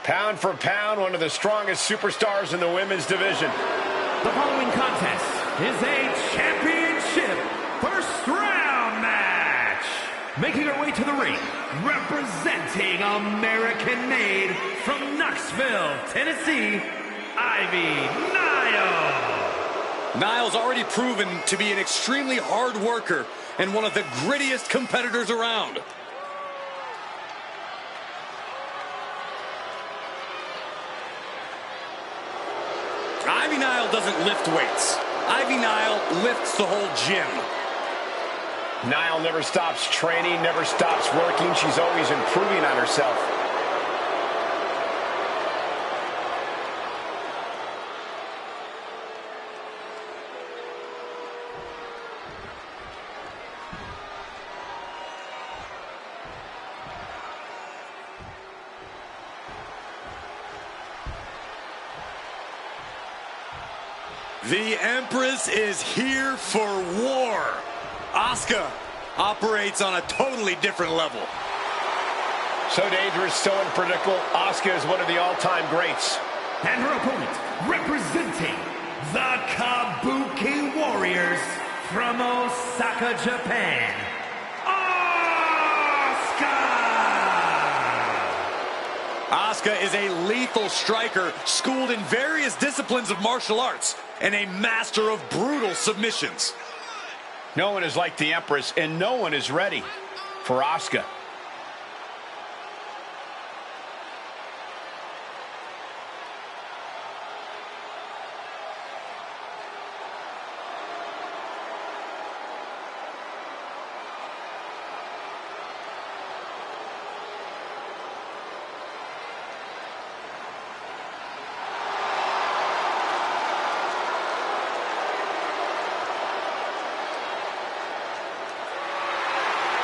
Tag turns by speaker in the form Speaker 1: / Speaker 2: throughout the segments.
Speaker 1: Pound for pound, one of the strongest superstars in the women's division.
Speaker 2: The following contest is a championship first round match. Making her way to the ring, representing American-made from Knoxville, Tennessee, Ivy Nile.
Speaker 3: Nile's already proven to be an extremely hard worker and one of the grittiest competitors around. Ivy Nile doesn't lift weights. Ivy Nile lifts the whole gym.
Speaker 1: Nile never stops training, never stops working. She's always improving on herself.
Speaker 3: The Empress is here for war. Asuka operates on a totally different level.
Speaker 1: So dangerous, so unpredictable. Asuka is one of the all-time greats.
Speaker 2: And her opponent, representing the Kabuki Warriors from Osaka, Japan,
Speaker 3: Asuka is a lethal striker, schooled in various disciplines of martial arts, and a master of brutal submissions.
Speaker 1: No one is like the Empress, and no one is ready for Asuka.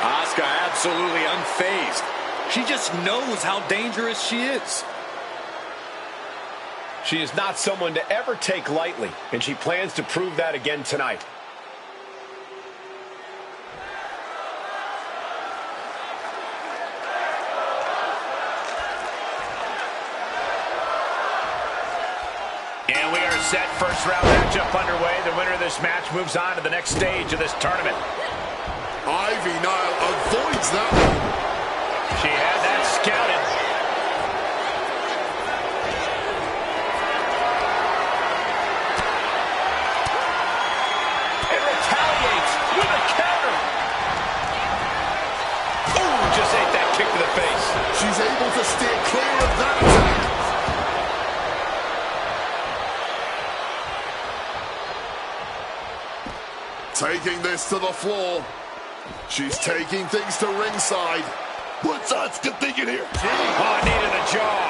Speaker 3: Asuka absolutely unfazed. She just knows how dangerous she is.
Speaker 1: She is not someone to ever take lightly, and she plans to prove that again tonight. And we are set. First round matchup underway. The winner of this match moves on to the next stage of this tournament.
Speaker 4: Ivy Nile avoids that one.
Speaker 1: She had that scouted. And retaliates with a counter. Ooh, just ate that kick to the face.
Speaker 4: She's able to steer clear of that attack. Taking this to the floor. She's taking things to ringside. What's Asuka thinking here?
Speaker 1: Oh, knee to the jaw.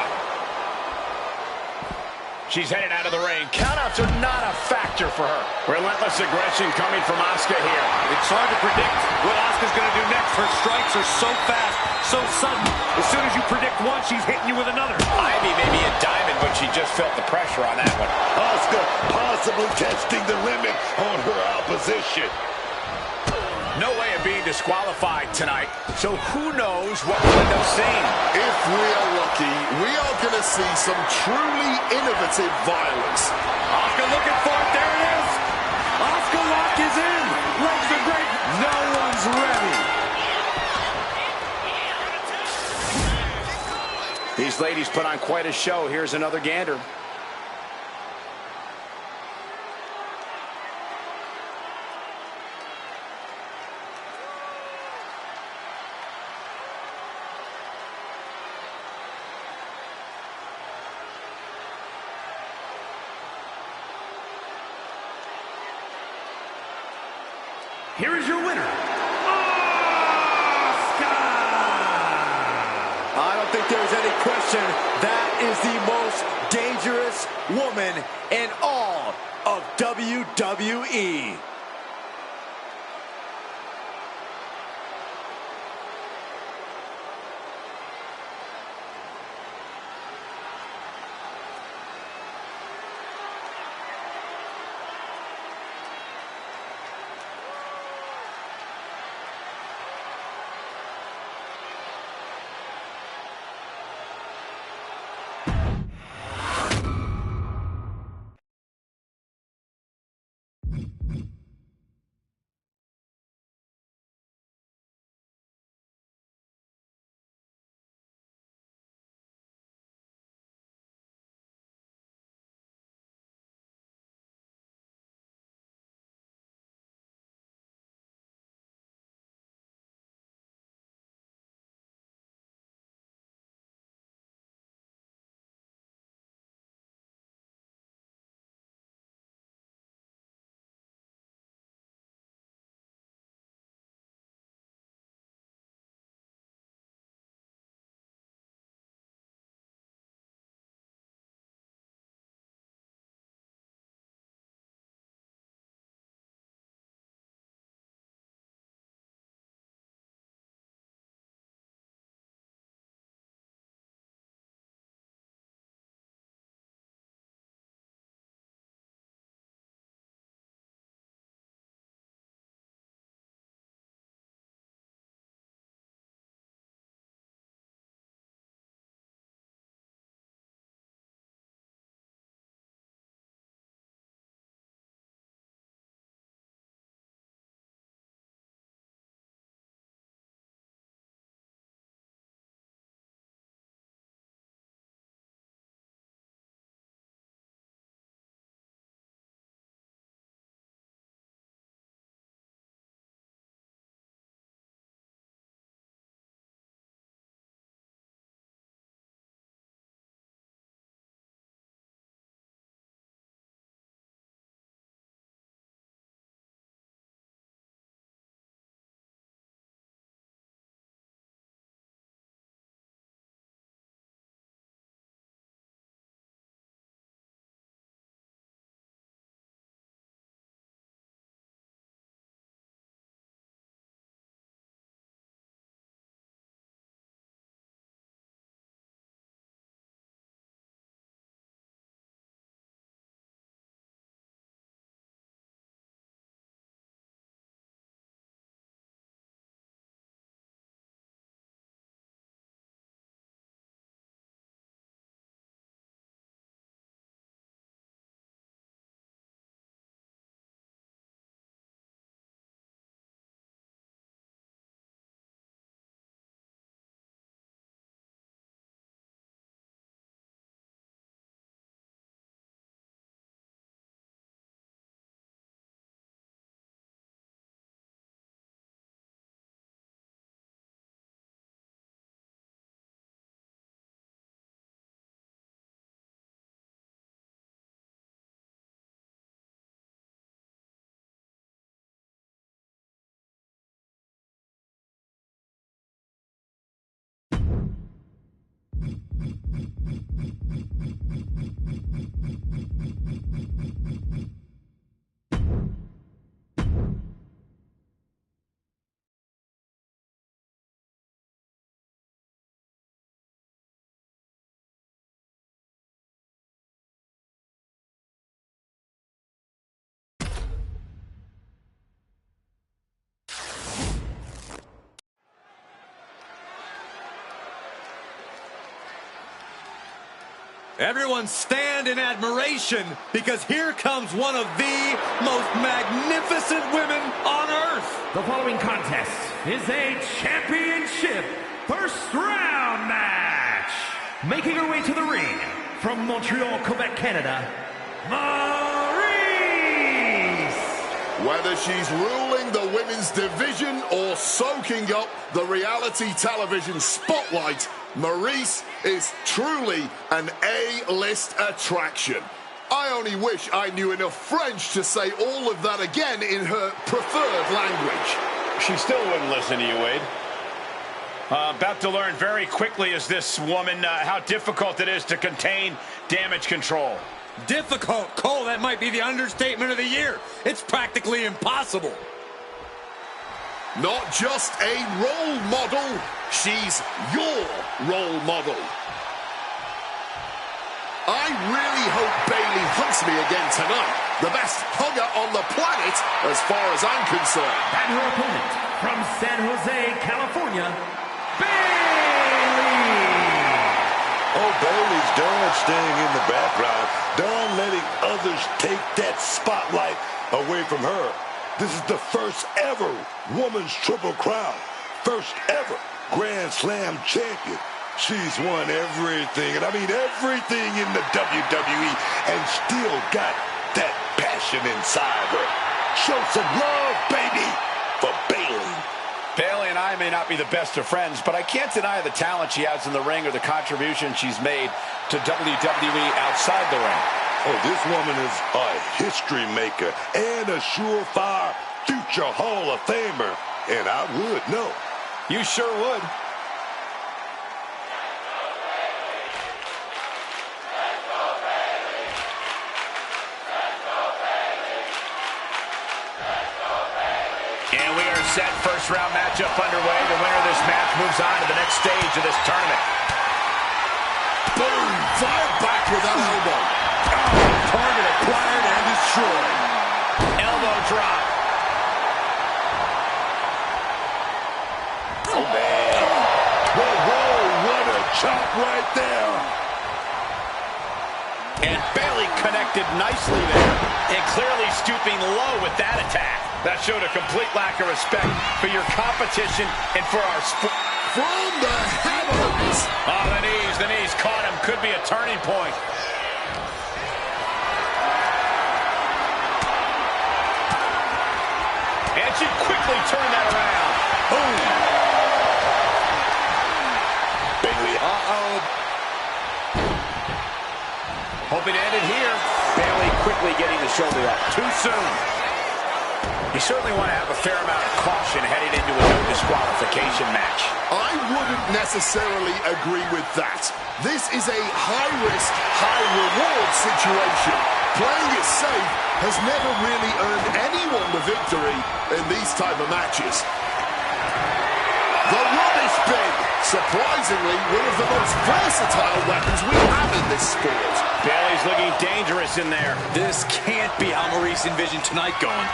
Speaker 1: She's headed out of the ring. Countouts are not a factor for her. Relentless aggression coming from Asuka here.
Speaker 3: It's hard to predict what Asuka's going to do next. Her strikes are so fast, so sudden. As soon as you predict one, she's hitting you with another.
Speaker 1: Ivy may be a diamond, but she just felt the pressure on that one.
Speaker 4: Asuka possibly testing the limit on her opposition.
Speaker 1: No way of being disqualified tonight, so who knows what we'll end up seeing.
Speaker 4: If we are lucky, we are going to see some truly innovative violence.
Speaker 3: Asuka looking for it. There it is. Asuka lock is in. Legs are great. No one's ready.
Speaker 1: These ladies put on quite a show. Here's another gander.
Speaker 2: Here is your winner, Asuka!
Speaker 3: I don't think there's any question that is the most dangerous woman in all of WWE. Everyone stand in admiration, because here comes one of the most magnificent women on earth.
Speaker 2: The following contest is a championship first round match. Making her way to the ring from Montreal, Quebec, Canada, Maurice.
Speaker 4: Whether she's ruling the women's division or soaking up the reality television spotlight, Maurice is truly an A-list attraction. I only wish I knew enough French to say all of that again in her preferred language.
Speaker 1: She still wouldn't listen to you, Wade. About to learn very quickly is this woman how difficult it is to contain Damage control.
Speaker 3: Difficult. Cole, that might be the understatement of the year. It's practically impossible.
Speaker 4: Not just a role model, she's your role model. I really hope Bayley hunts me again tonight. The best hugger on the planet as far as I'm concerned.
Speaker 2: And her opponent from San Jose, California, Bayley.
Speaker 5: Oh, Bayley's done staying in the background, done letting others take that spotlight away from her. This is the first ever women's Triple Crown. First ever Grand Slam champion. She's won everything, and I mean everything in the WWE, and still got that passion inside her. Show some love, baby, for Bayley.
Speaker 1: Bayley and I may not be the best of friends, but I can't deny the talent she has in the ring or the contribution she's made to WWE outside the ring.
Speaker 5: Oh, this woman is a history maker and a surefire future Hall of Famer, and I would know.
Speaker 1: You sure would. And we are set. First round matchup underway. The winner of this match moves on to the next stage of this tournament.
Speaker 4: Boom! Fired back with that elbow.
Speaker 5: Target acquired and destroyed.
Speaker 1: Elbow drop.
Speaker 5: Oh, man. Whoa, what a chop right there.
Speaker 1: And Bayley connected nicely there. And clearly stooping low with that attack. That showed a complete lack of respect for your competition and for our sport.
Speaker 4: From the heavens.
Speaker 1: Oh, the knees caught him. Could be a turning point. And she quickly turned that around. Boom.
Speaker 5: Bayley.
Speaker 1: Hoping to end it here. Bayley quickly getting the shoulder up. Too soon. You certainly want to have a fair amount of caution headed into a no disqualification match.
Speaker 4: I wouldn't necessarily agree with that. This is a high-risk, high-reward situation. Playing it safe has never really earned anyone the victory in these type of matches. The rubbish bin, surprisingly, one of the most versatile weapons we have in this sport.
Speaker 1: Bayley's looking dangerous in there.
Speaker 3: This can't be how Maurice envisioned tonight going.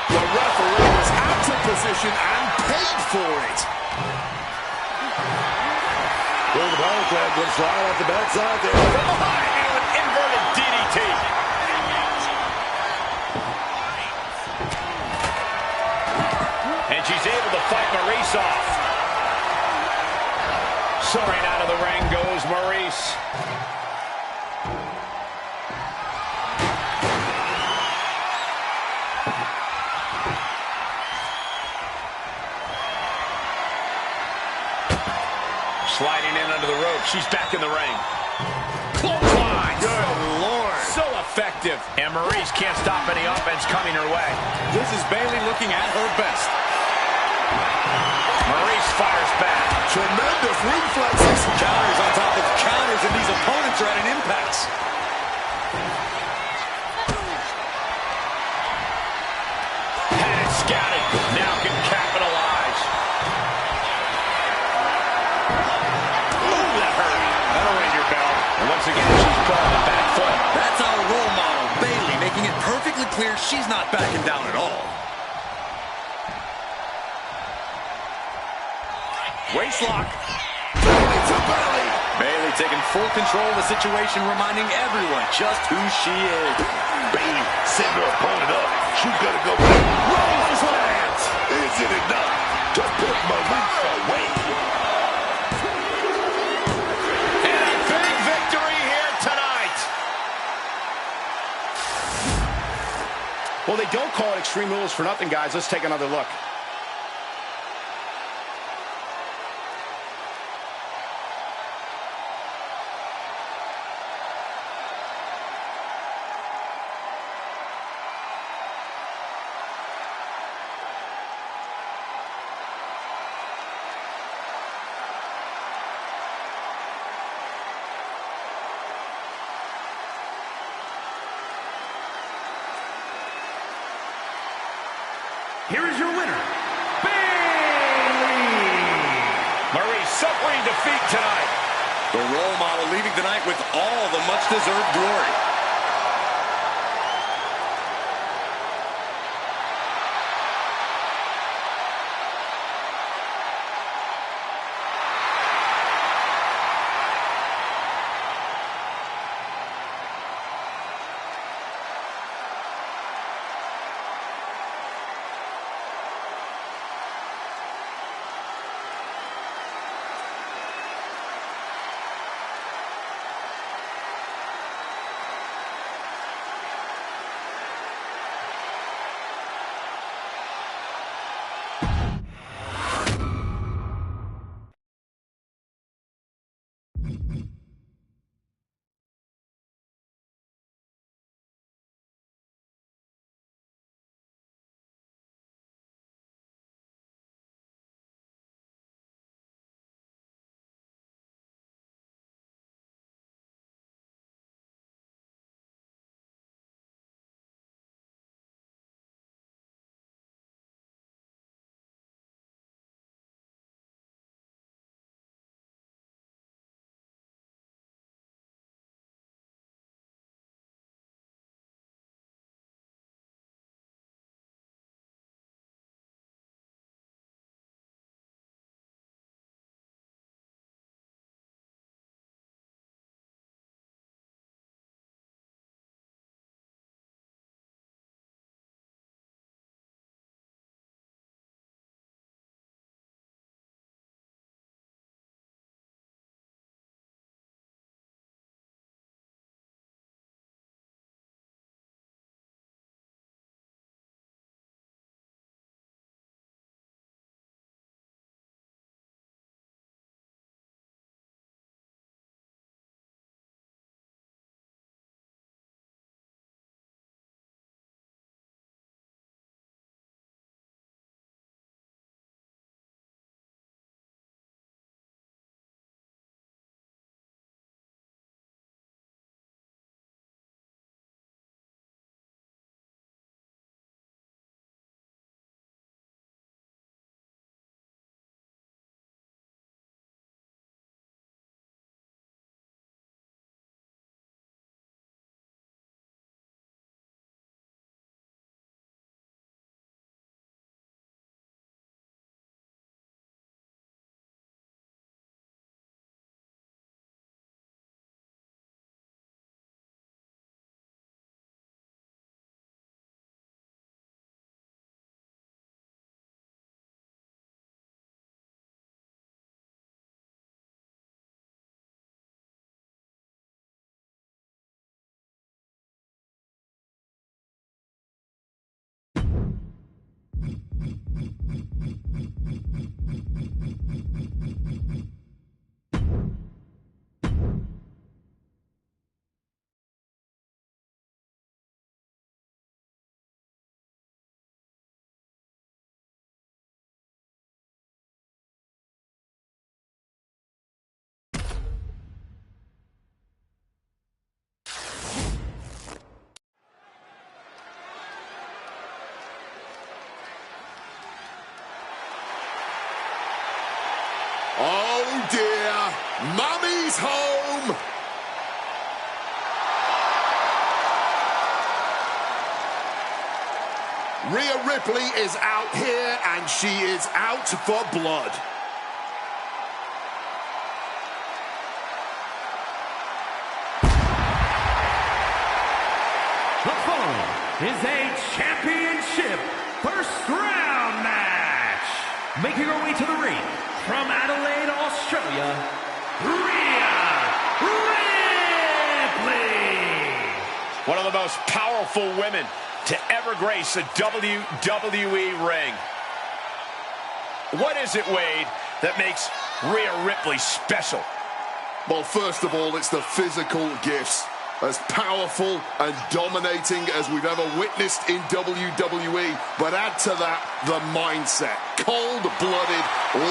Speaker 4: The referee was out of position and paid for it.
Speaker 5: Well, the power grab will slide off the backside there.
Speaker 1: From behind and with inverted DDT. And she's able to fight Maurice off. Soaring out of the ring goes Maurice. Sliding in under the rope. She's back in the ring. Clothesline. Good Lord. So effective. And Maurice can't stop any offense coming her way.
Speaker 3: This is Bayley looking at her best.
Speaker 1: Maurice fires back.
Speaker 4: Tremendous reflexes.
Speaker 3: Counters on top of counters, and these opponents are at an impasse.
Speaker 1: Had it scouted. Now can capitalize. Ooh, that hurt. That'll ring your bell. And once again, she's put on the back foot.
Speaker 3: That's our role model, Bayley, making it perfectly clear she's not backing down at all. Waistlock.
Speaker 4: Belly to belly.
Speaker 3: Bayley taking full control of the situation, reminding everyone just who she is.
Speaker 5: Bayley setting her opponent up. She's gonna go back. Rose lands. Is it enough to put Maurice away?
Speaker 1: And a big victory here tonight. Well, they don't call it Extreme Rules for nothing, guys. Let's take another look.
Speaker 2: here is your winner, Bayley.
Speaker 1: Marie suffering defeat tonight.
Speaker 3: The role model leaving tonight with all the much-deserved glory.
Speaker 4: Oh dear, Mummy's home! Rhea Ripley is out here and she is out for blood.
Speaker 2: The following is a championship first round match. Making her way to the ring from Adelaide, Australia, Rhea Ripley.
Speaker 1: One of the most powerful women to ever grace a WWE ring. What is it, Wade, that makes Rhea Ripley special?
Speaker 4: Well, first of all, it's the physical gifts. As powerful and dominating as we've ever witnessed in WWE. But add to that, the mindset. Cold-blooded,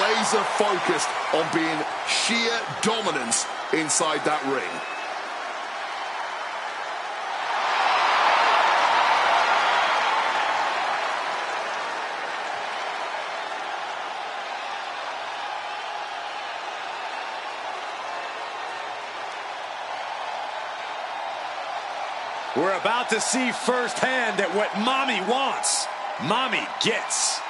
Speaker 4: laser-focused on being sheer dominance inside that ring.
Speaker 3: We're about to see firsthand that what mommy wants, mommy gets.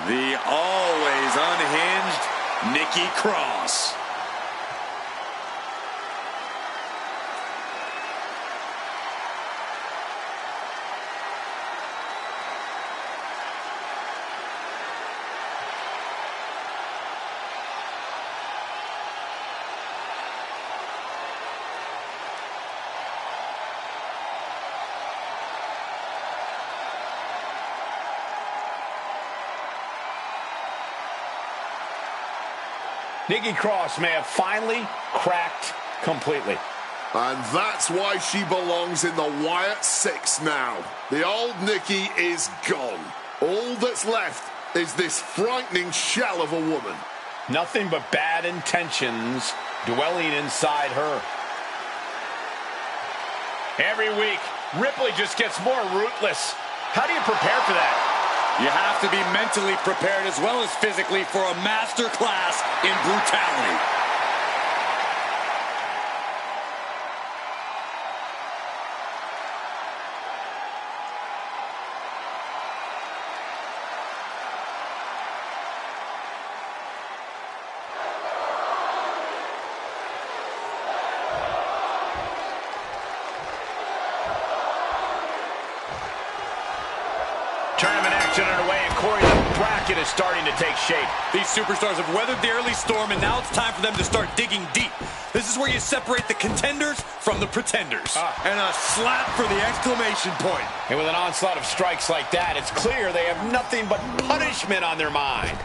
Speaker 3: The always unhinged Nikki Cross.
Speaker 1: Nikki Cross may have finally cracked completely.
Speaker 4: And that's why she belongs in the Wyatt Six now. The old Nikki is gone. All that's left is this frightening shell of a woman.
Speaker 1: Nothing but bad intentions dwelling inside her. Every week, Ripley just gets more ruthless. How do you prepare for that?
Speaker 3: You have to be mentally prepared as well as physically for a master class in brutality.
Speaker 1: Tournament action underway, and Corey, the bracket is starting to take shape.
Speaker 3: These superstars have weathered the early storm, and now it's time for them to start digging deep. This is where you separate the contenders from the pretenders. And a slap for the exclamation point.
Speaker 1: And with an onslaught of strikes like that, it's clear they have nothing but punishment on their mind.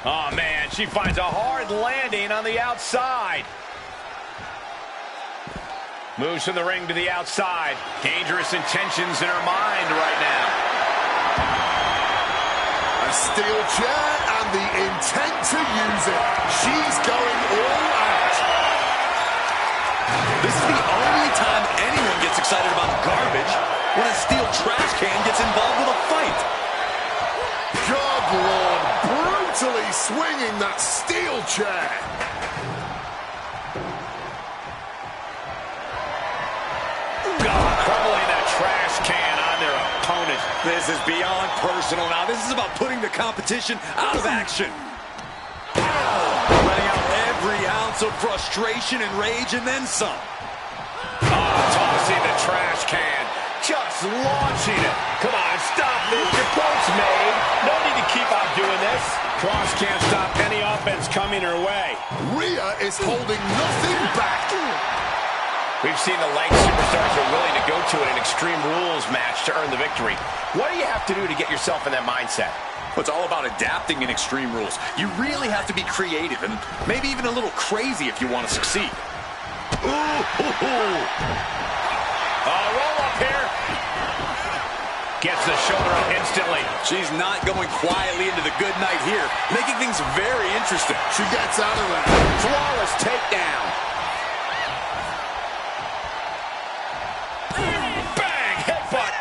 Speaker 1: Oh, man, she finds a hard landing on the outside. Moves from the ring to the outside. Dangerous intentions in her mind right now.
Speaker 4: A steel chair and the intent to use it. She's going all out.
Speaker 3: This is the only time anyone gets excited about garbage, when a steel trash can gets involved with a fight.
Speaker 4: Good Lord, brutally swinging that steel chair.
Speaker 1: Crumbling that trash can on their opponent.
Speaker 3: This is beyond personal now. This is about putting the competition out of action. Letting out every ounce of frustration and rage and then some.
Speaker 1: Tossing the trash can. Just launching it. Come on, stop this. Your point's made. No need to keep on doing this. Cross can't stop any offense coming her way.
Speaker 4: Rhea is holding nothing back.
Speaker 1: We've seen the lengths superstars are willing to go to in an Extreme Rules match to earn the victory. What do you have to do to get yourself in that mindset?
Speaker 3: Well, it's all about adapting in Extreme Rules. You really have to be creative and maybe even a little crazy if you want to succeed.
Speaker 1: Roll up here. Gets the shoulder up instantly.
Speaker 3: She's not going quietly into the good night here, making things very interesting.
Speaker 4: She gets out of there.
Speaker 1: Flawless takedown. Bang! Headbutt.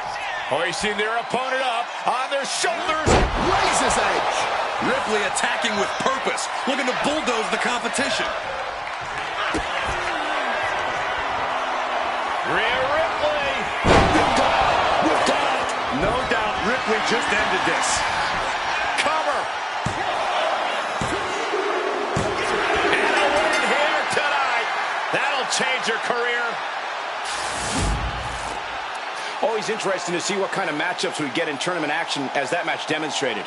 Speaker 1: Hoisting their opponent up on their shoulders.
Speaker 4: Razor's edge.
Speaker 3: Ripley attacking with purpose, looking to bulldoze the competition.
Speaker 1: Rhea Ripley.
Speaker 4: We've done it.
Speaker 3: No doubt Ripley just ended this.
Speaker 1: Cover. And a win here tonight. That'll change her career. Always interesting to see what kind of matchups we get in tournament action, as that match demonstrated.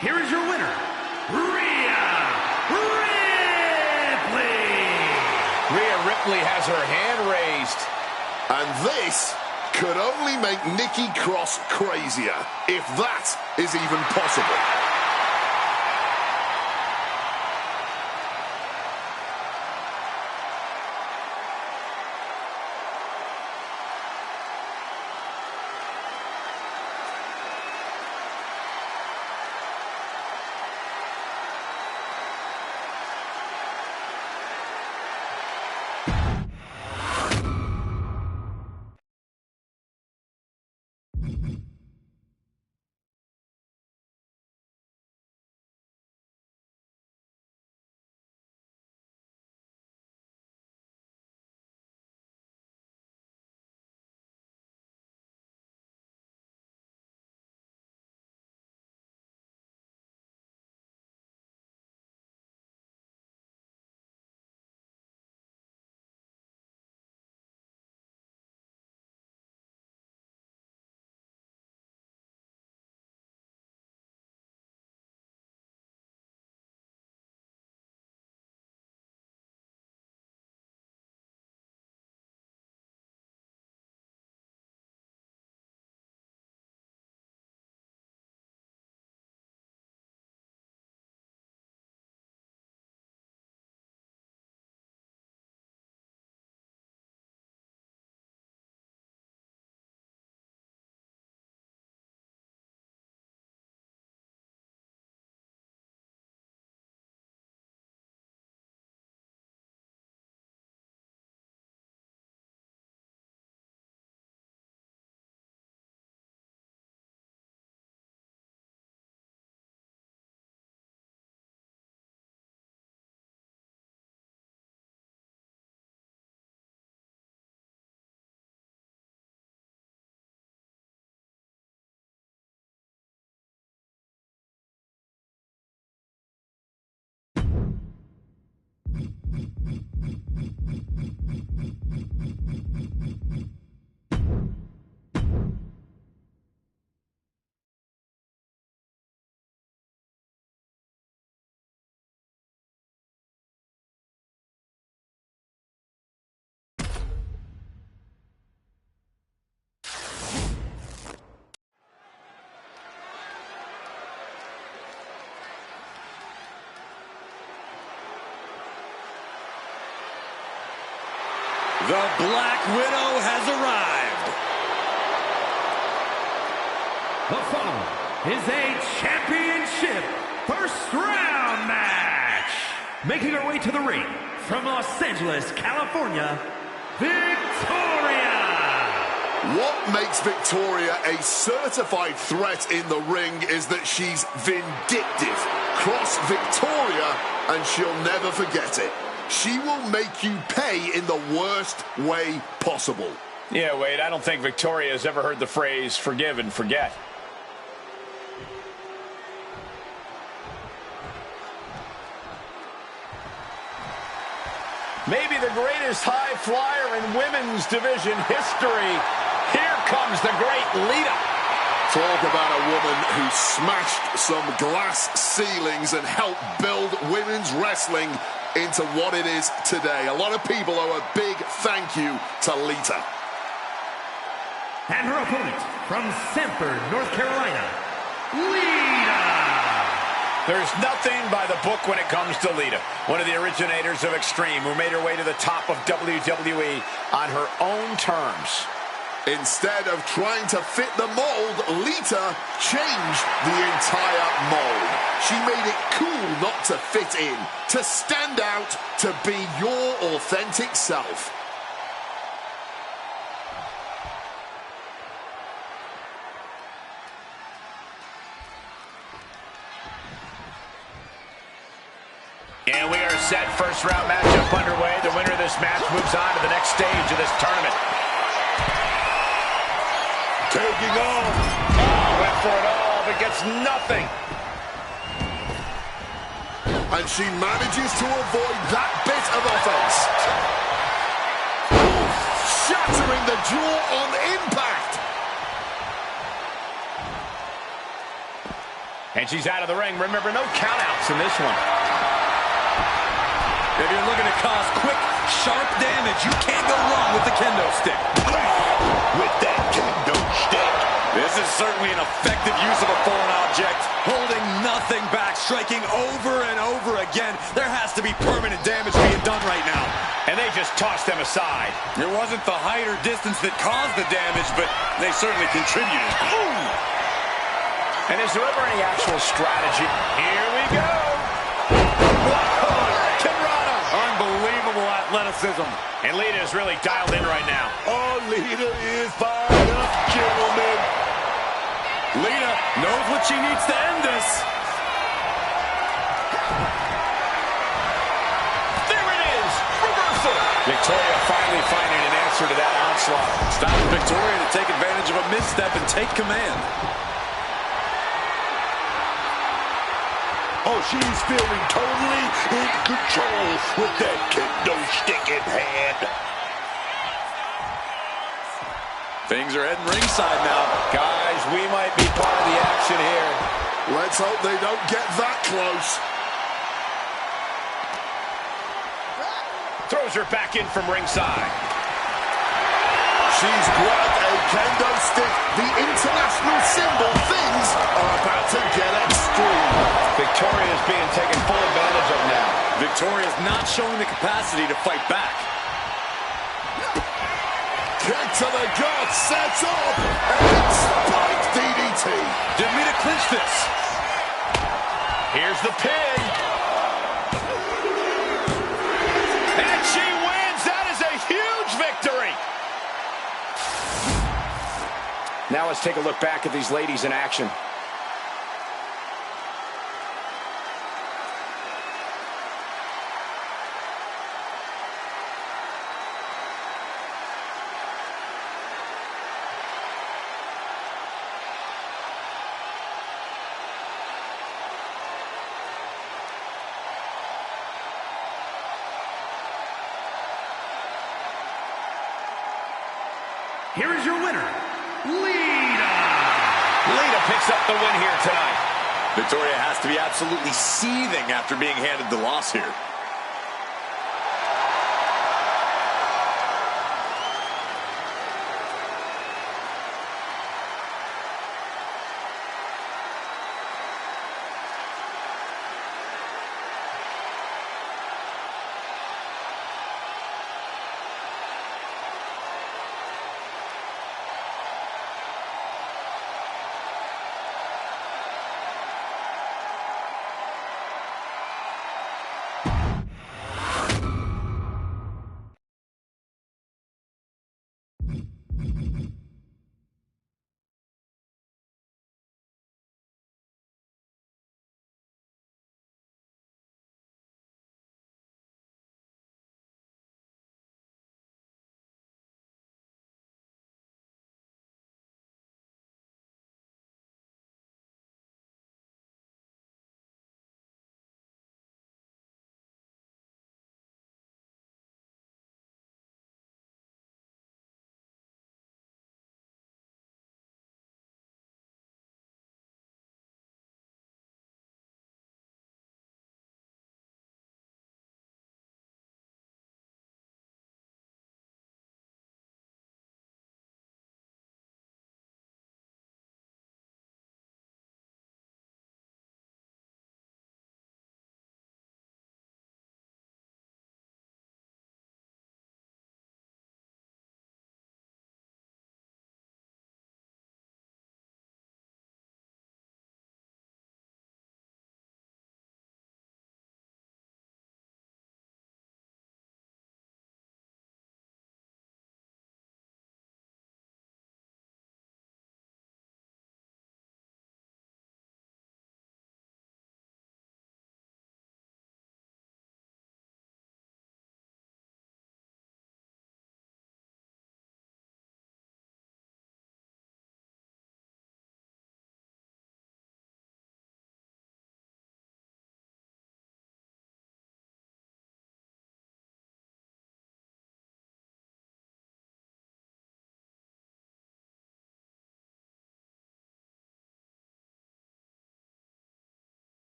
Speaker 2: here is your winner, Rhea Ripley.
Speaker 1: Rhea Ripley has her hand raised.
Speaker 4: And this could only make Nikki Cross crazier, if that is even possible.
Speaker 3: The Black Widow has arrived.
Speaker 2: The following is a championship first round match. Making her way to the ring from Los Angeles, California, Victoria.
Speaker 4: What makes Victoria a certified threat in the ring is that she's vindictive. Cross Victoria and she'll never forget it. She will make you pay in the worst way possible.
Speaker 1: Yeah, Wade, I don't think Victoria has ever heard the phrase forgive and forget. Maybe the greatest high flyer in women's division history. Here comes the great Lita.
Speaker 4: Talk about a woman who smashed some glass ceilings and helped build women's wrestling into what it is today. A lot of people owe a big thank you to Lita.
Speaker 2: And her opponent from Sanford, North Carolina, Lita.
Speaker 1: There's nothing by the book when it comes to Lita, one of the originators of Extreme, who made her way to the top of WWE on her own terms.
Speaker 4: Instead of trying to fit the mold, Lita changed the entire mold. She made it cool not to fit in, to stand out, to be your authentic self.
Speaker 1: And we are set. First round matchup underway. The winner of this match moves on to the next stage of this tournament.
Speaker 5: Taking off.
Speaker 1: Oh, went for it all, but gets nothing.
Speaker 4: And she manages to avoid that bit of offense. Shattering the jaw on impact.
Speaker 1: And she's out of the ring. Remember, no countouts in this one.
Speaker 3: If you're looking to cause quick, sharp damage, you can't go wrong with the kendo stick.
Speaker 5: With that kendo stick.
Speaker 3: This is certainly an effective use of a foreign object. Holding nothing back, striking over and over again. There has to be permanent damage being done right now.
Speaker 1: And they just tossed them aside.
Speaker 3: It wasn't the height or distance that caused the damage, but they certainly contributed. Ooh.
Speaker 1: And is there ever any actual strategy? Here we go. Whoa! Kimbrana!
Speaker 3: Unbelievable athleticism.
Speaker 1: And Lita is really dialed in right now.
Speaker 5: Oh, Lita is fired up, gentlemen.
Speaker 3: Lita knows what she needs to end this.
Speaker 1: There it is! Reversal! Victoria finally finding an answer to that onslaught.
Speaker 3: Stopping Victoria to take advantage of a misstep and take command.
Speaker 5: Oh, she's feeling totally in control with that kendo stick in hand.
Speaker 3: Things are heading ringside now.
Speaker 1: Guys, we might be part of the action here.
Speaker 4: Let's hope they don't get that close.
Speaker 1: Throws her back in from ringside.
Speaker 4: She's grabbed a kendo stick, the international symbol. Things are about to get extreme.
Speaker 1: Victoria is being taken full advantage of now.
Speaker 3: Victoria's not showing the capacity to fight back.
Speaker 4: Kick to the gut, sets up, and spike DDT.
Speaker 3: Didn't mean to clinch this.
Speaker 1: Here's the pin. And she wins. That is a huge victory. Now let's take a look back at these ladies in action.
Speaker 2: Here is your winner, Lita.
Speaker 1: Lita picks up the win here tonight.
Speaker 3: Victoria has to be absolutely seething after being handed the loss here.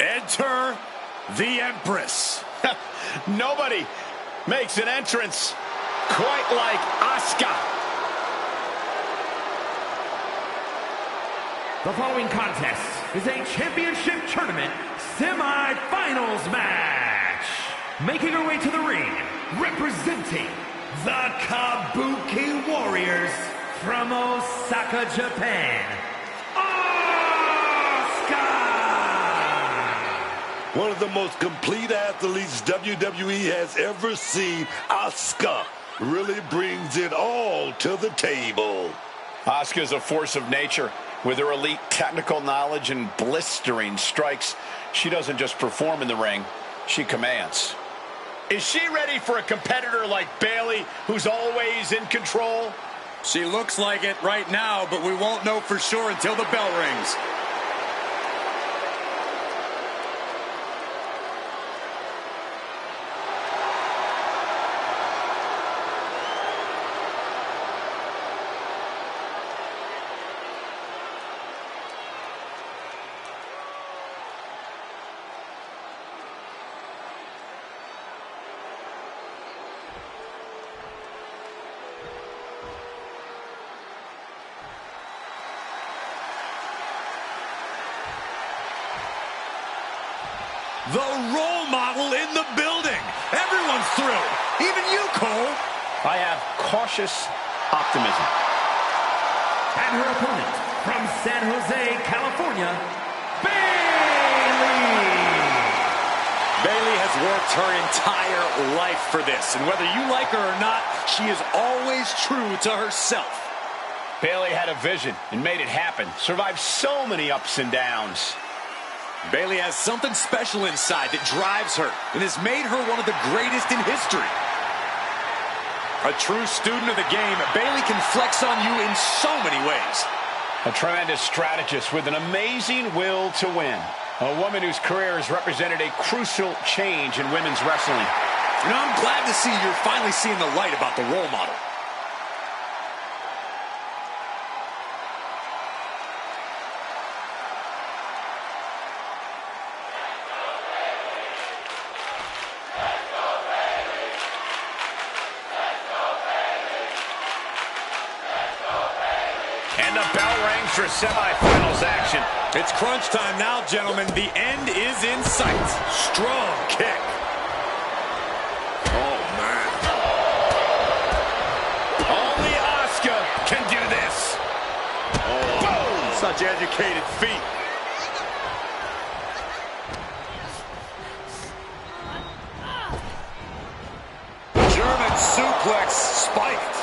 Speaker 1: Enter the Empress. Nobody makes an entrance quite like Asuka.
Speaker 2: The following contest is a championship tournament semi-finals match. Making her way to the ring, representing the Kabuki Warriors from Osaka, Japan,
Speaker 5: One of the most complete athletes WWE has ever seen, Asuka really brings it all to the table.
Speaker 1: Asuka is a force of nature. With her elite technical knowledge and blistering strikes, she doesn't just perform in the ring, she commands. Is she ready for a competitor like Bayley, who's always in control?
Speaker 3: She looks like it right now, but we won't know for sure until the bell rings.
Speaker 1: The role model in the building. Everyone's thrilled. Even you, Cole. I have cautious optimism.
Speaker 2: And her opponent from San Jose, California, Bayley.
Speaker 3: Bayley has worked her entire life for this, and whether you like her or not, she is always true to herself.
Speaker 1: Bayley had a vision and made it happen. Survived so many ups and downs.
Speaker 3: Bayley has something special inside that drives her and has made her one of the greatest in history. A true student of the game, Bayley can flex on you in so many ways.
Speaker 1: A tremendous strategist with an amazing will to win. A woman whose career has represented a crucial change in women's wrestling.
Speaker 3: You know, I'm glad to see you're finally seeing the light about the role model.
Speaker 1: And the bell rings for semifinals action.
Speaker 3: It's crunch time now, gentlemen. The end is in sight.
Speaker 1: Strong kick. Oh, man. Only Asuka can do this. Oh. Boom! Such educated feet.
Speaker 3: German suplex spiked.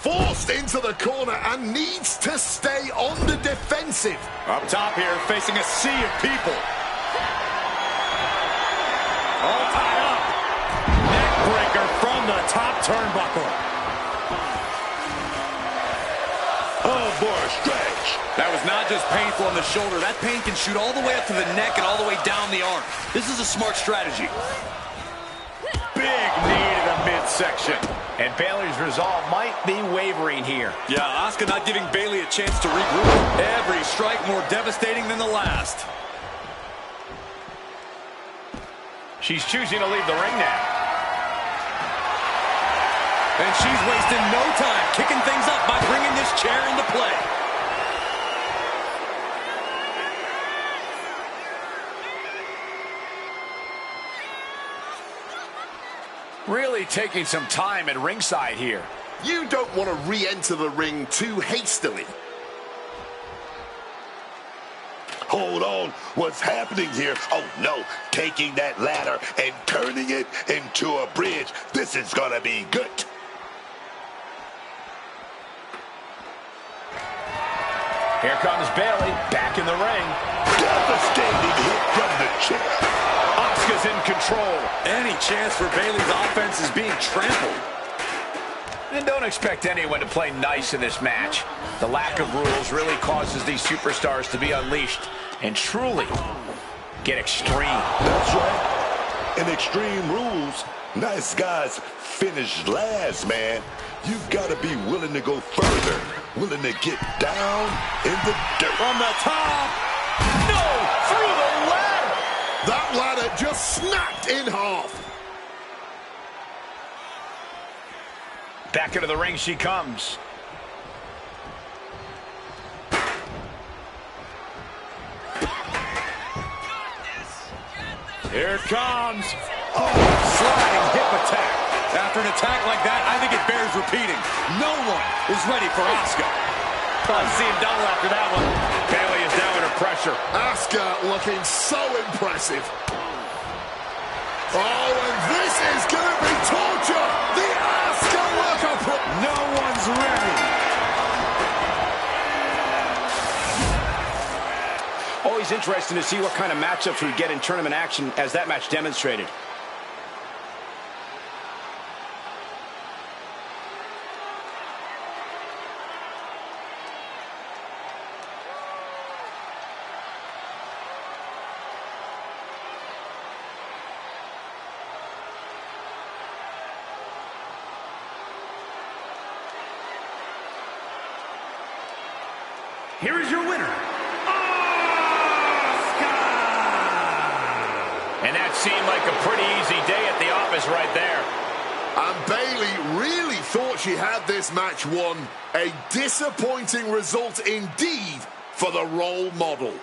Speaker 4: Forced into the corner and needs to stay on the defensive.
Speaker 3: Up top here, facing a sea of people. All tied up. Neck breaker from the top turnbuckle.
Speaker 5: Oh, boy, stretch.
Speaker 3: That was not just painful on the shoulder. That pain can shoot all the way up to the neck and all the way down the arm. This is a smart strategy.
Speaker 1: Big knee to the midsection. And Bayley's resolve might be wavering here.
Speaker 3: Yeah, Asuka not giving Bayley a chance to regroup. Every strike more devastating than the last.
Speaker 1: She's choosing to leave the ring now.
Speaker 3: And she's wasting no time kicking things up by bringing this chair into play.
Speaker 1: Really taking some time at ringside here.
Speaker 4: You don't want to re-enter the ring too hastily.
Speaker 5: hold on. What's happening here? Oh, no. Taking that ladder and turning it into a bridge. This is going to be good.
Speaker 1: Here comes Bayley, back in the ring.
Speaker 5: Devastating hit from the chair.
Speaker 1: Asuka's in control.
Speaker 3: Any chance for Bayley's offense is being trampled.
Speaker 1: And don't expect anyone to play nice in this match. The lack of rules really causes these superstars to be unleashed and truly get extreme.
Speaker 5: That's right. In Extreme Rules, nice guys finish last, man. You've got to be willing to go further, willing to get down in the dirt.
Speaker 3: From the top.
Speaker 1: No! Through the ladder!
Speaker 4: That ladder just snapped in half.
Speaker 1: Back into the ring she comes.
Speaker 3: Here it comes. Oh, sliding hip attack. After an attack like that, I think it bears repeating. No one is ready for Asuka.
Speaker 1: I've seen double after that one. Bayley is now under pressure.
Speaker 4: Asuka looking so impressive. Oh, and this is going to be torture. The Asuka worker.
Speaker 3: No one's ready.
Speaker 6: Always interesting to see what kind of matchups we get in tournament action, as that match demonstrated.
Speaker 2: Here is your winner,
Speaker 1: And that seemed like a pretty easy day at the office right there.
Speaker 4: And Bayley really thought she had this match won. A disappointing result indeed for the role model.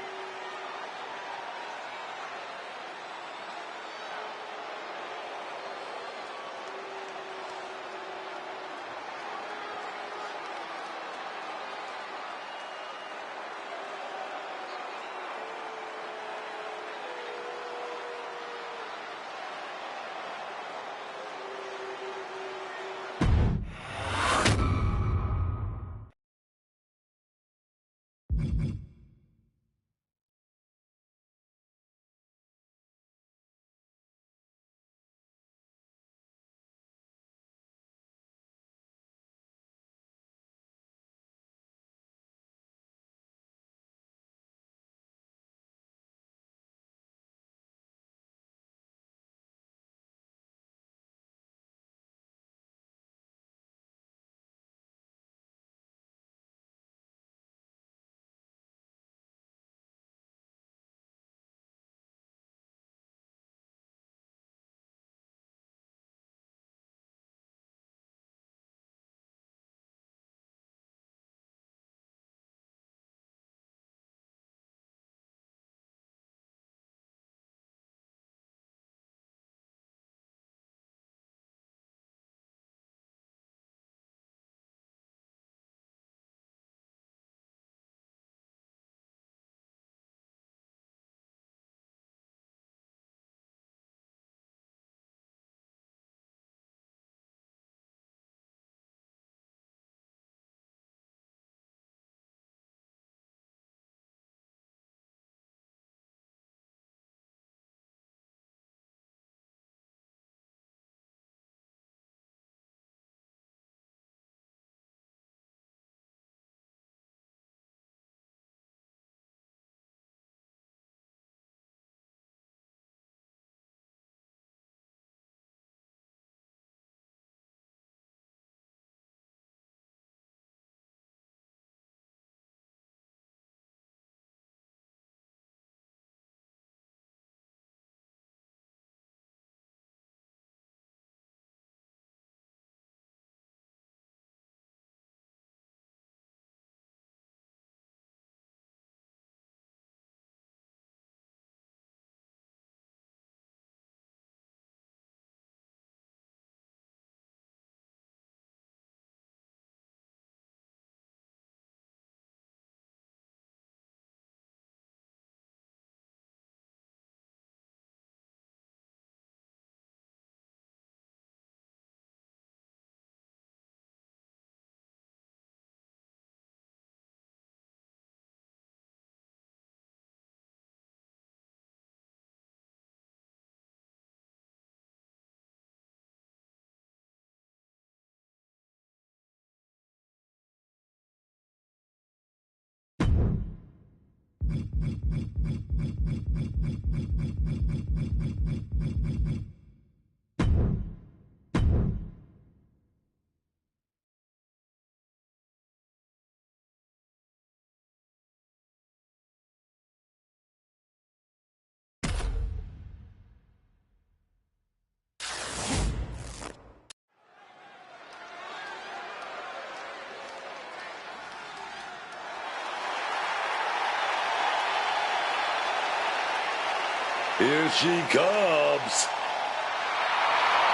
Speaker 5: Here she comes.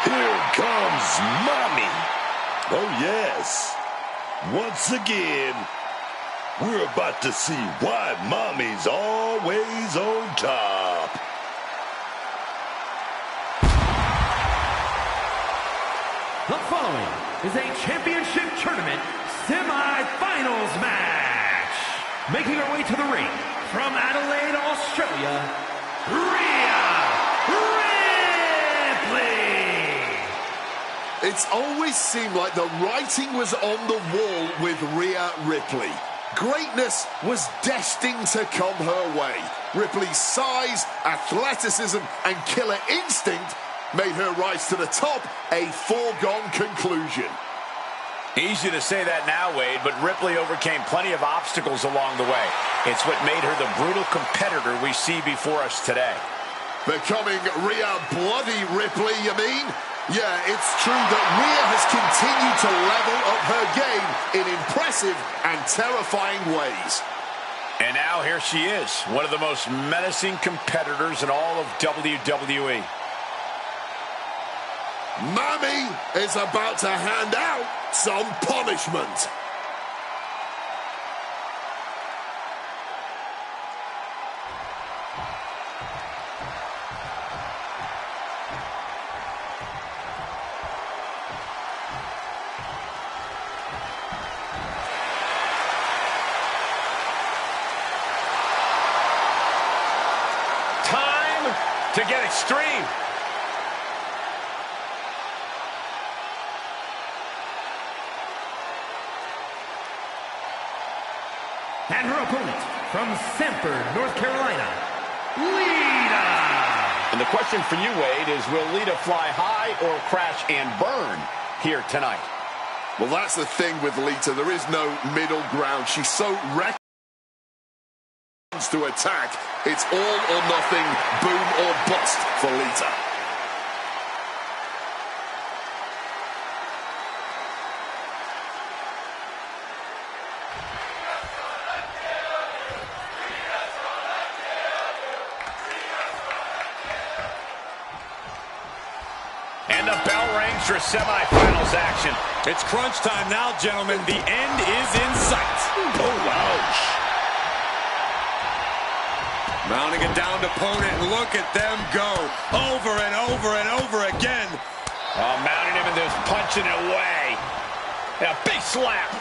Speaker 5: Here comes Mommy. Oh, yes. Once again, we're about to see why Mommy's always on top.
Speaker 2: The following is a championship tournament semi-finals match. Making her way to the ring from Adelaide, Australia, Rhea Ripley.
Speaker 4: It's always seemed like the writing was on the wall with Rhea Ripley. Greatness was destined to come her way. Ripley's size, athleticism, and killer instinct made her rise to the top a foregone conclusion.
Speaker 1: Easy to say that now, Wade, but Ripley overcame plenty of obstacles along the way. It's what made her the brutal competitor we see before us today.
Speaker 4: Becoming Rhea Bloody Ripley, you mean? Yeah, it's true that Rhea has continued to level up her game in impressive and terrifying ways.
Speaker 1: And now here she is, one of the most menacing competitors in all of WWE.
Speaker 4: Mommy is about to hand out some punishment.
Speaker 1: Time to get extreme.
Speaker 2: And her opponent from Sanford, North Carolina, Lita.
Speaker 1: And the question for you, Wade, is will Lita fly high or crash and burn here tonight?
Speaker 4: Well, that's the thing with Lita. There is no middle ground. She's so reckless to attack. It's all or nothing, boom or bust for Lita.
Speaker 1: And the bell rings for semifinals action.
Speaker 3: It's crunch time now, gentlemen. The end is in sight.
Speaker 5: Oh, ouch.
Speaker 3: Mounting a downed opponent, and look at them go. Over and over and over again.
Speaker 1: Oh, mounting him and just punching it away. And a big slap.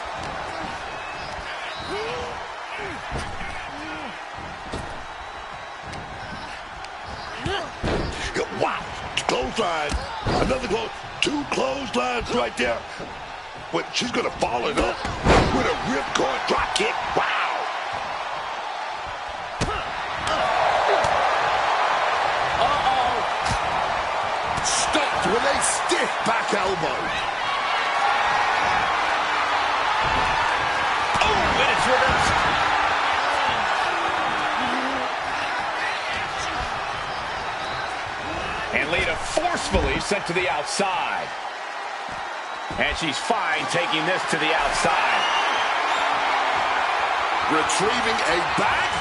Speaker 5: Wow. Clothesline. Another close. Two clotheslines right there. But she's going to follow it up with a ripcord drop kick. Wow.
Speaker 4: Uh-oh. Stopped with a stiff back elbow.
Speaker 1: Oh, and it's reversed. And Lita forcefully sent to the outside. And she's fine taking this to the outside.
Speaker 4: Retrieving a bag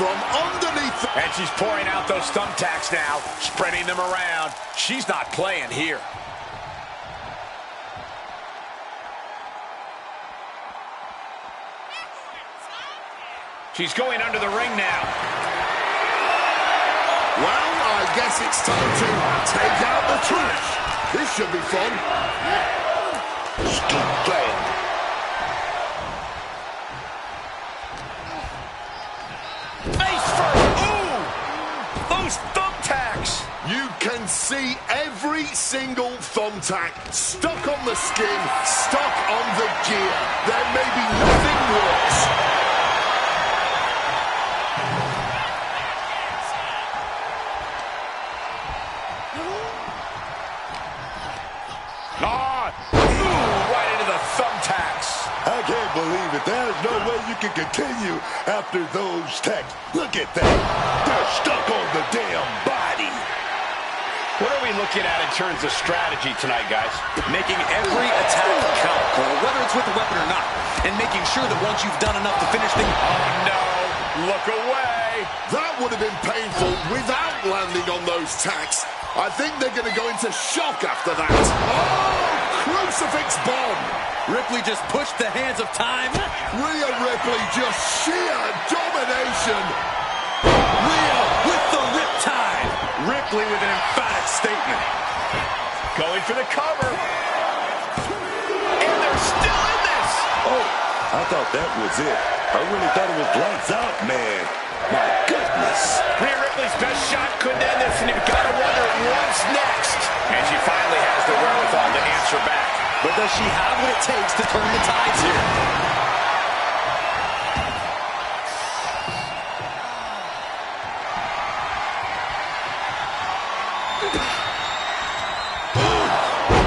Speaker 4: from underneath.
Speaker 1: And she's pouring out those thumbtacks now, spreading them around. She's not playing here. She's going under the ring now.
Speaker 4: Well, I guess it's time to take out the trash. This should be fun.
Speaker 5: Stop playing.
Speaker 1: Face first. Ooh! Those thumbtacks.
Speaker 4: You can see every single thumbtack stuck on the skin, stuck on the gear. There may be nothing worse.
Speaker 1: Right into the thumbtacks.
Speaker 5: I can't believe it. There's no way you can continue after those tacks. Look at that. They're stuck on the damn body.
Speaker 1: What are we looking at in terms of strategy tonight, guys?
Speaker 3: Making every attack count, Cole, whether it's with a weapon or not. And making sure that once you've done enough to finish things...
Speaker 1: Oh, no. Look away.
Speaker 4: That would have been painful without landing on those tacks. I think they're going to go into shock after that. Oh, crucifix bomb.
Speaker 3: Ripley just pushed the hands of time.
Speaker 4: Rhea Ripley, just sheer domination.
Speaker 3: Rhea with the riptide. Ripley with an emphatic statement.
Speaker 1: Going for the cover. And they're still in this.
Speaker 5: Oh, I thought that was it. I really thought it was lights out, man. My goodness.
Speaker 1: Rhea Ripley's best shot couldn't end this, and you've got to wonder what's next. And she finally has the wherewithal to answer back.
Speaker 3: But does she have what it takes to turn the tides here?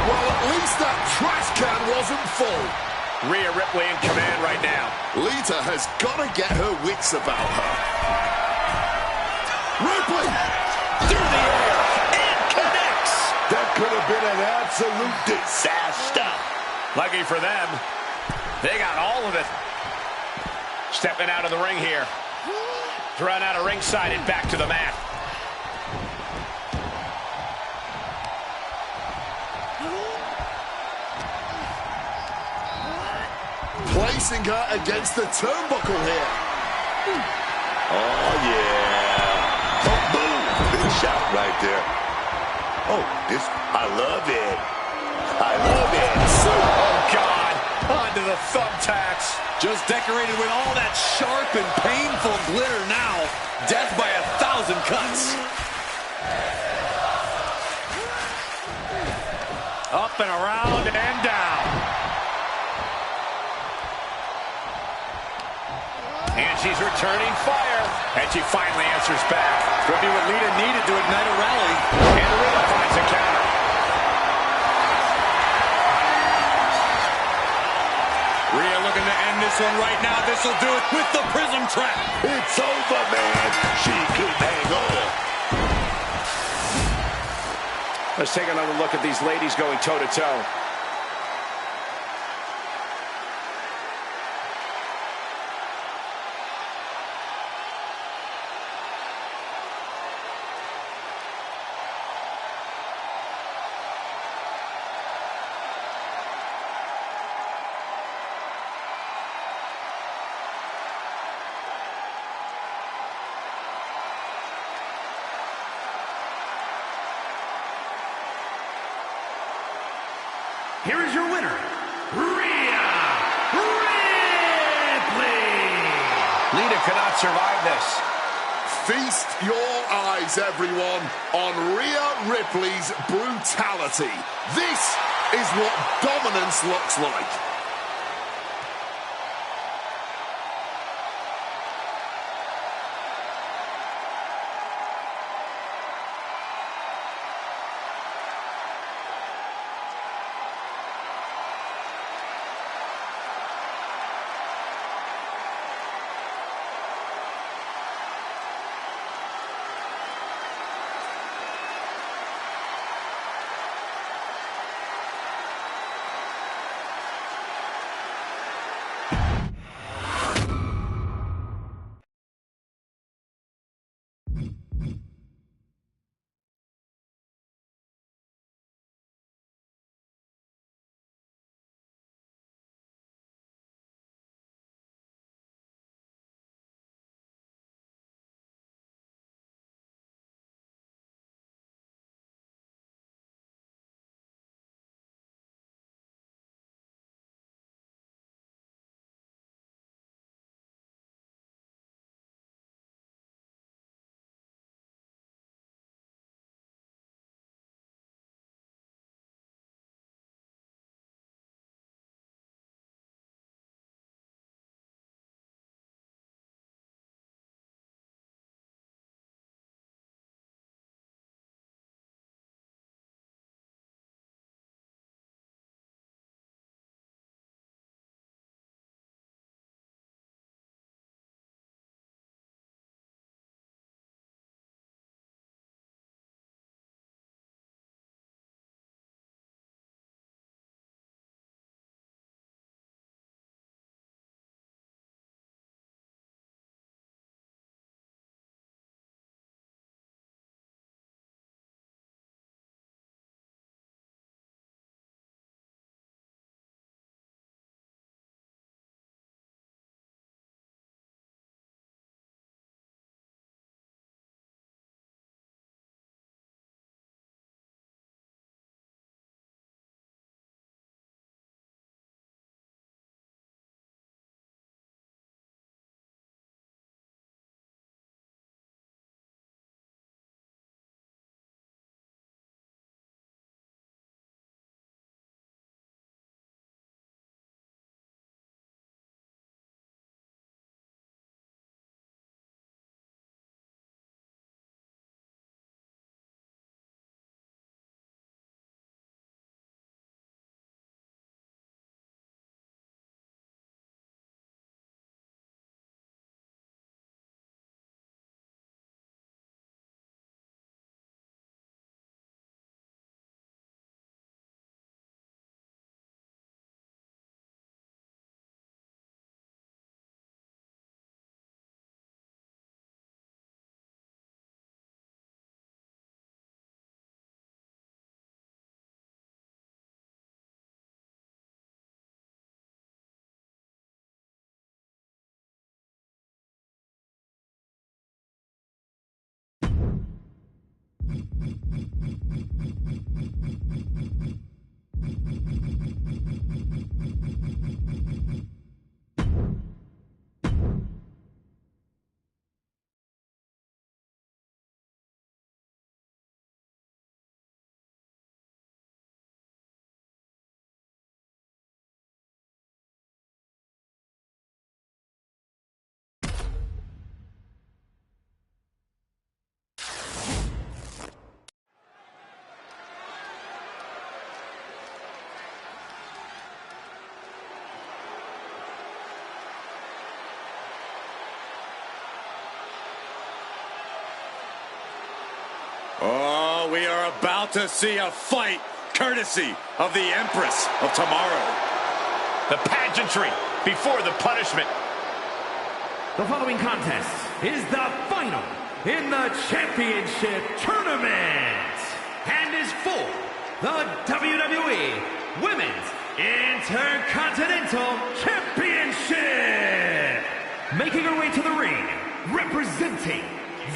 Speaker 4: Well, at least that trash can wasn't full.
Speaker 1: Rhea Ripley in command right now.
Speaker 4: Lita has got to get her wits about her. Ripley!
Speaker 1: Through the air. And connects.
Speaker 5: That could have been an absolute disaster.
Speaker 1: Lucky for them, they got all of it. Stepping out of the ring here. Drawn out of ringside and back to the mat.
Speaker 4: Placing her against the turnbuckle here.
Speaker 5: Oh, yeah. Oh, boom. Big shot right there. Oh, I love it. I love it.
Speaker 1: Oh, God. Onto the thumbtacks.
Speaker 3: Just decorated with all that sharp and painful glitter now. Death by 1,000 cuts. Up and around and down.
Speaker 1: And she's returning fire. And she finally answers back.
Speaker 3: Could be what Lita needed to ignite a rally.
Speaker 1: And Rhea finds a counter.
Speaker 3: Rhea looking to end this one right now. This will do it with the prism trap.
Speaker 5: It's over, man. She couldn't hang on.
Speaker 1: Let's take another look at these ladies going toe-to-toe.
Speaker 2: Here is your winner, Rhea Ripley.
Speaker 1: Lita cannot survive this.
Speaker 4: Feast your eyes, everyone, on Rhea Ripley's brutality. This is what dominance looks like.
Speaker 3: Oh, we are about to see a fight courtesy of the Empress of Tomorrow.
Speaker 1: The pageantry before the punishment.
Speaker 2: The following contest is the final in the championship tournament and is for the WWE Women's Intercontinental Championship. Making her way to the ring, representing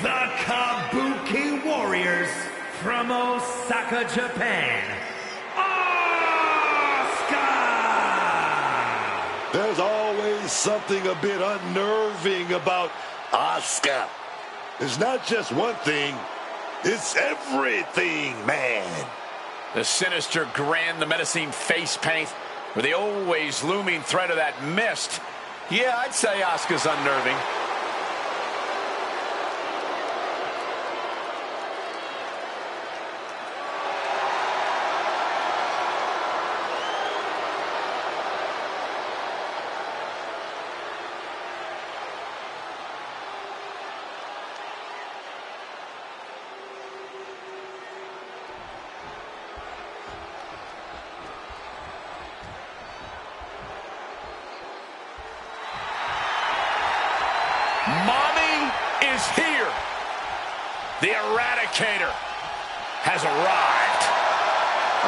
Speaker 2: the Kabuki Warriors from Osaka, Japan, Asuka!
Speaker 5: There's always something a bit unnerving about Asuka. It's not just one thing, it's everything, man.
Speaker 1: The sinister grin, the menacing face paint, or the always looming threat of that mist. Yeah, I'd say Asuka's unnerving. Mommy is here. The Eradicator has arrived.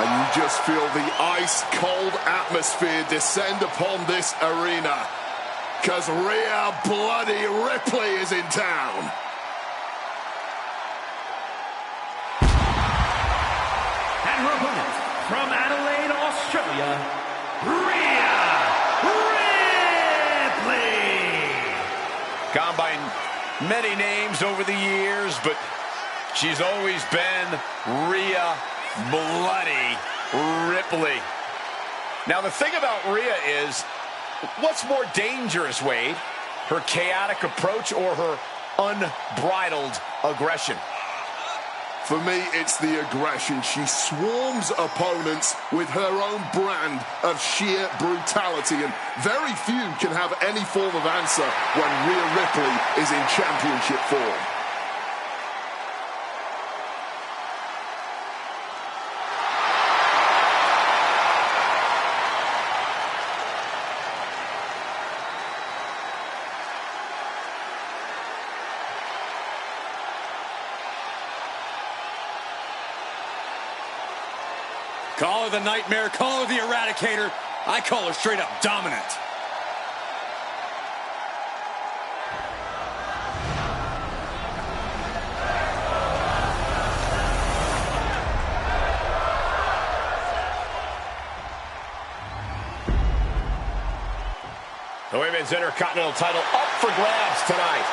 Speaker 4: And you just feel the ice-cold atmosphere descend upon this arena. Because Rhea Bloody Ripley is in town.
Speaker 2: And her opponent from Adelaide, Australia, Rhea Ripley.
Speaker 1: Gone by many names over the years, but she's always been Rhea Bloody Ripley. Now, the thing about Rhea is, what's more dangerous, Wade? Her chaotic approach or her unbridled aggression?
Speaker 4: For me, it's the aggression. She swarms opponents with her own brand of sheer brutality, and very few can have any form of answer when Rhea Ripley is in championship form.
Speaker 3: Call her the Nightmare, call her the Eradicator. I call her straight up dominant.
Speaker 1: The Women's Intercontinental title up for grabs tonight.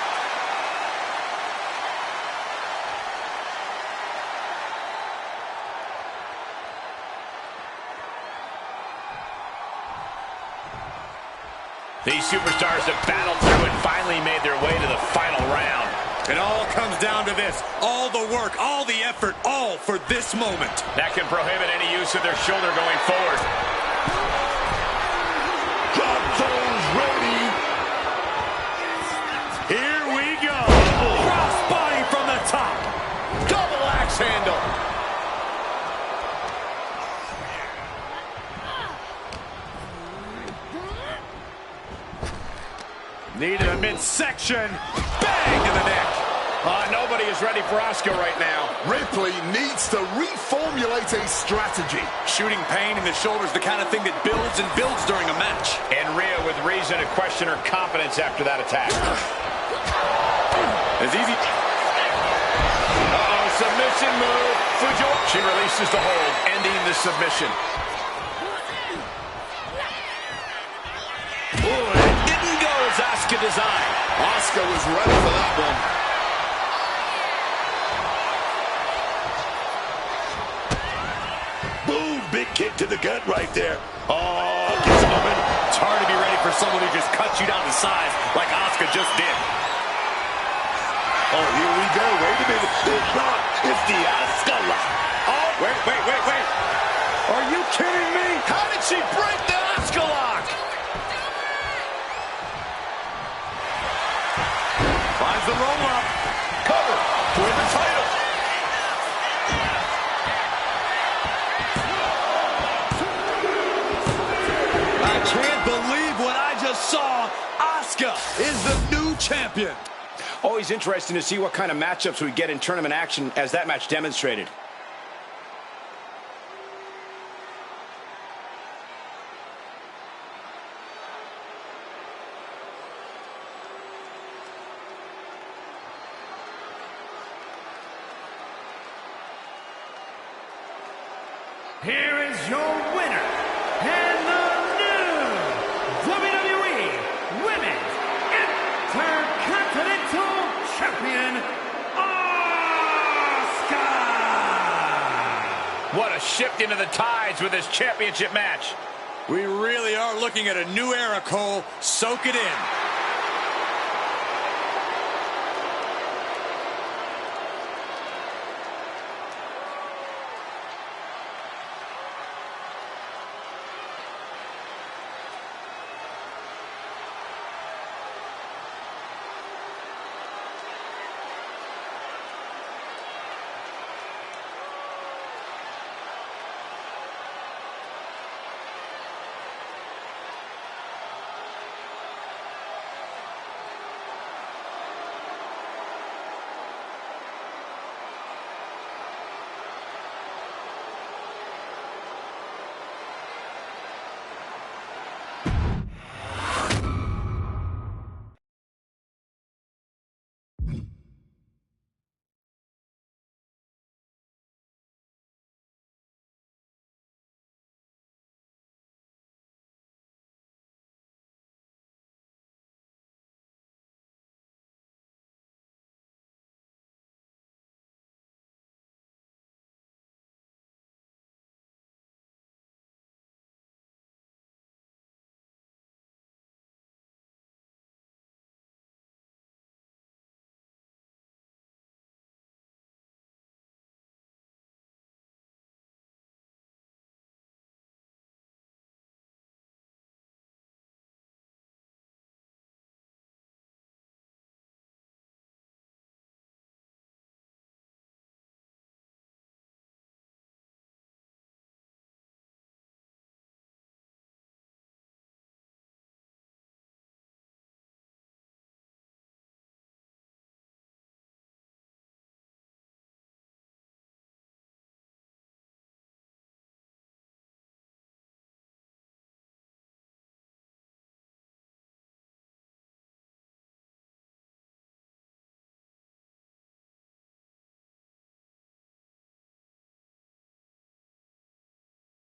Speaker 1: These superstars have battled through and finally made their way to the final round.
Speaker 3: It all comes down to this. All the work, all the effort, all for this moment.
Speaker 1: That can prohibit any use of their shoulder going forward.
Speaker 5: Drop zones ready.
Speaker 1: Here we go.
Speaker 3: Cross body from the top.
Speaker 1: Double axe handle. Knee to the midsection. Bang to the neck. Nobody is ready for Asuka right now.
Speaker 4: Ripley needs to reformulate a strategy.
Speaker 3: Shooting pain in the shoulder is the kind of thing that builds and builds during a match.
Speaker 1: And Rhea with reason to question her confidence after that attack.
Speaker 3: It's easy.
Speaker 1: Uh-oh, submission move. She releases the hold, ending the submission.
Speaker 6: Ooh, it didn't go as Asuka designed.
Speaker 4: Asuka was ready for that one.
Speaker 5: Boom, big kick to the gut right there. Oh, gets him open.
Speaker 3: It's hard to be ready for someone who just cuts you down to size like Asuka just did.
Speaker 5: Oh, here we go. Wait a minute. It's not. It's the Asuka lock.
Speaker 3: Oh, wait. Are you kidding me?
Speaker 1: How did she break the Asuka lock?
Speaker 3: Finds the roll-up.
Speaker 1: Cover for the title.
Speaker 3: I can't believe what I just saw. Asuka is the new champion.
Speaker 6: Always interesting to see what kind of matchups we get in tournament action, as that match demonstrated.
Speaker 2: Here is your winner, and the new WWE Women's Intercontinental Champion, Asuka!
Speaker 1: What a shifting of the tides with this championship match.
Speaker 3: We really are looking at a new era, Cole. Soak it in.